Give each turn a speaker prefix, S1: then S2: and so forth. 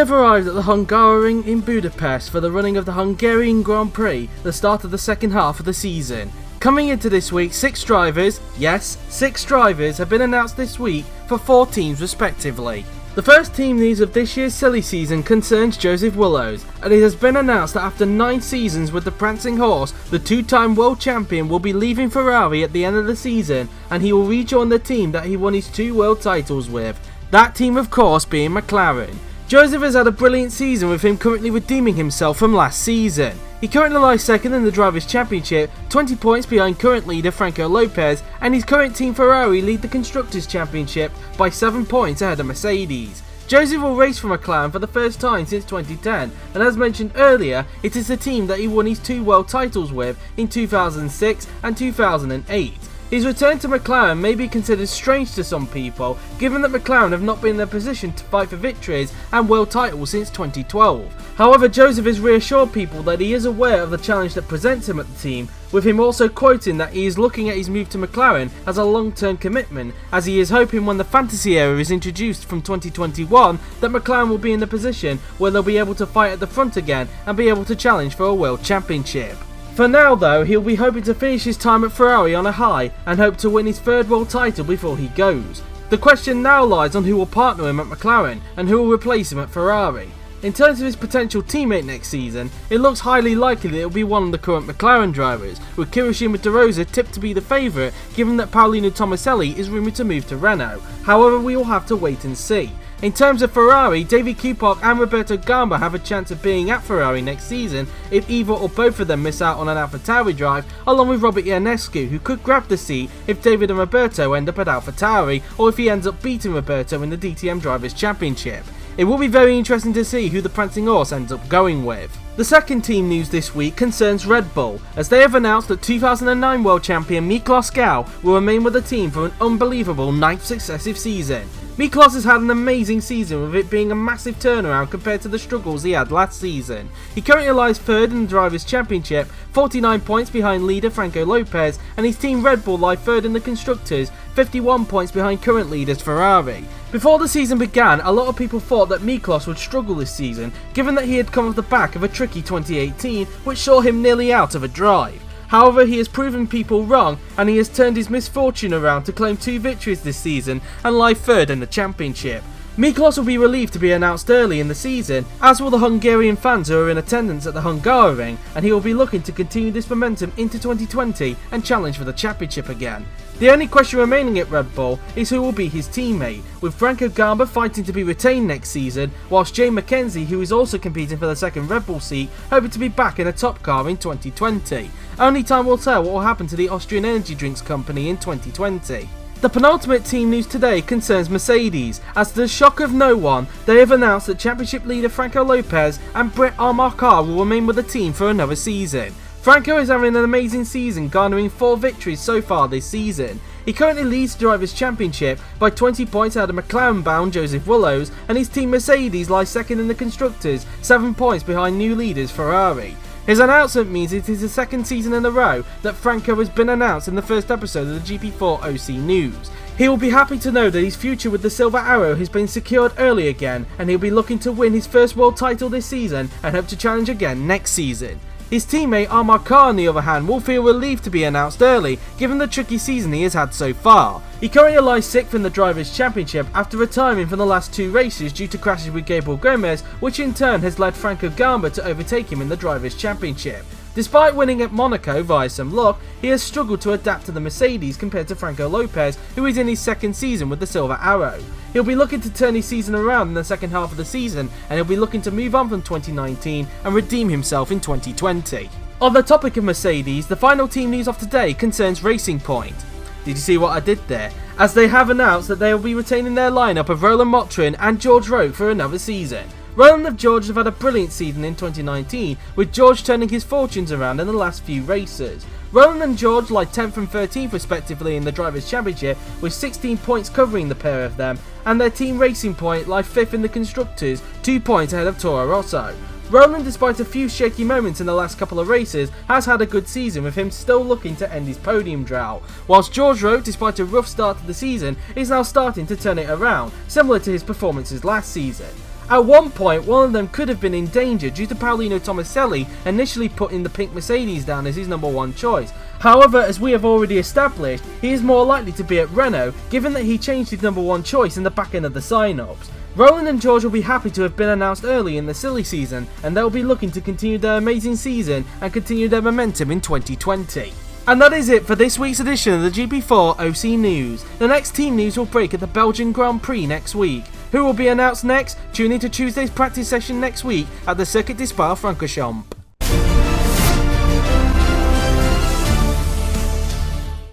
S1: have arrived at the Hungaroring in Budapest for the running of the Hungarian Grand Prix, the start of the second half of the season. Coming into this week, 6 drivers, yes, 6 drivers have been announced this week for 4 teams respectively. The first team news of this year's silly season concerns Joseph Willows, and it has been announced that after 9 seasons with the prancing horse, the 2-time world champion will be leaving Ferrari at the end of the season, and he will rejoin the team that he won his 2 world titles with. That team of course being McLaren. Joseph has had a brilliant season, with him currently redeeming himself from last season. He currently lies second in the Drivers' Championship, 20 points behind current leader Franco Lopez, and his current team Ferrari lead the Constructors' Championship by 7 points ahead of Mercedes. Joseph will race for McLaren for the first time since 2010, and as mentioned earlier, it is the team that he won his 2 world titles with in 2006 and 2008. His return to McLaren may be considered strange to some people, given that McLaren have not been in a position to fight for victories and world titles since 2012. However, Joseph has reassured people that he is aware of the challenge that presents him at the team, with him also quoting that he is looking at his move to McLaren as a long-term commitment, as he is hoping when the fantasy era is introduced from 2021 that McLaren will be in a position where they'll be able to fight at the front again and be able to challenge for a world championship. For now though, he'll be hoping to finish his time at Ferrari on a high and hope to win his 3rd world title before he goes. The question now lies on who will partner him at McLaren and who will replace him at Ferrari. In terms of his potential teammate next season, it looks highly likely that it will be one of the current McLaren drivers, with Kirishima De Rosa tipped to be the favourite given that Paolino Tomaselli is rumoured to move to Renault. However, we will have to wait and see. In terms of Ferrari, David Coulthard and Roberto Gamba have a chance of being at Ferrari next season if either or both of them miss out on an AlphaTauri drive, along with Robert Ionescu, who could grab the seat if David and Roberto end up at AlphaTauri, or if he ends up beating Roberto in the DTM Drivers' Championship. It will be very interesting to see who the prancing horse ends up going with. The second team news this week concerns Red Bull, as they have announced that 2009 world champion Miklos Gau will remain with the team for an unbelievable 9th successive season. Miklos has had an amazing season, with it being a massive turnaround compared to the struggles he had last season. He currently lies 3rd in the Drivers' Championship, 49 points behind leader Franco Lopez, and his team Red Bull lie 3rd in the Constructors, 51 points behind current leaders Ferrari. Before the season began, a lot of people thought that Miklos would struggle this season, given that he had come off the back of a tricky 2018, which saw him nearly out of a drive. However, he has proven people wrong, and he has turned his misfortune around to claim 2 victories this season and lie 3rd in the championship. Miklos will be relieved to be announced early in the season, as will the Hungarian fans who are in attendance at the Hungaroring, and he will be looking to continue this momentum into 2020 and challenge for the championship again. The only question remaining at Red Bull is who will be his teammate, with Franco Gamba fighting to be retained next season, whilst Jay McKenzie, who is also competing for the 2nd Red Bull seat, hoping to be back in a top car in 2020. Only time will tell what will happen to the Austrian energy drinks company in 2020. The penultimate team news today concerns Mercedes, as to the shock of no one, they have announced that championship leader Franco Lopez and Brett Armarcar will remain with the team for another season. Franco is having an amazing season, garnering 4 victories so far this season. He currently leads the Drivers' Championship by 20 points out of McLaren-bound Joseph Willows, and his team Mercedes lies 2nd in the Constructors, 7 points behind new leaders Ferrari. His announcement means it is the 2nd season in a row that Franco has been announced in the first episode of the GP4OC News. He will be happy to know that his future with the Silver Arrow has been secured early again, and he'll be looking to win his 1st world title this season and hope to challenge again next season. His teammate Armarcar, on the other hand, will feel relieved to be announced early, given the tricky season he has had so far. He currently lies 6th in the Drivers' Championship after retiring from the last 2 races due to crashes with Gabriel Gomez, which in turn has led Franco Gamba to overtake him in the Drivers' Championship. Despite winning at Monaco via some luck, he has struggled to adapt to the Mercedes compared to Franco Lopez, who is in his 2nd season with the Silver Arrow. He'll be looking to turn his season around in the second half of the season, and he'll be looking to move on from 2019 and redeem himself in 2020. On the topic of Mercedes, the final team news of today concerns Racing Point. Did you see what I did there? As they have announced that they will be retaining their lineup of Roland Motrin and George Roque for another season. Roland and George have had a brilliant season in 2019, with George turning his fortunes around in the last few races. Roland and George lie 10th and 13th respectively in the Drivers' Championship, with 16 points covering the pair of them, and their team Racing Point lie 5th in the Constructors, 2 points ahead of Toro Rosso. Roland, despite a few shaky moments in the last couple of races, has had a good season, with him still looking to end his podium drought, whilst George Roque, despite a rough start to the season, is now starting to turn it around, similar to his performances last season. At one point, one of them could have been in danger due to Paolino Tomaselli initially putting the pink Mercedes down as his number one choice. However, as we have already established, he is more likely to be at Renault, given that he changed his number one choice in the back end of the sign-ups. Roland and George will be happy to have been announced early in the silly season, and they'll be looking to continue their amazing season and continue their momentum in 2020. And that is it for this week's edition of the GP4OC News. The next team news will break at the Belgian Grand Prix next week. Who will be announced next? Tune in to Tuesday's practice session next week at the Circuit de Spa-Francorchamps.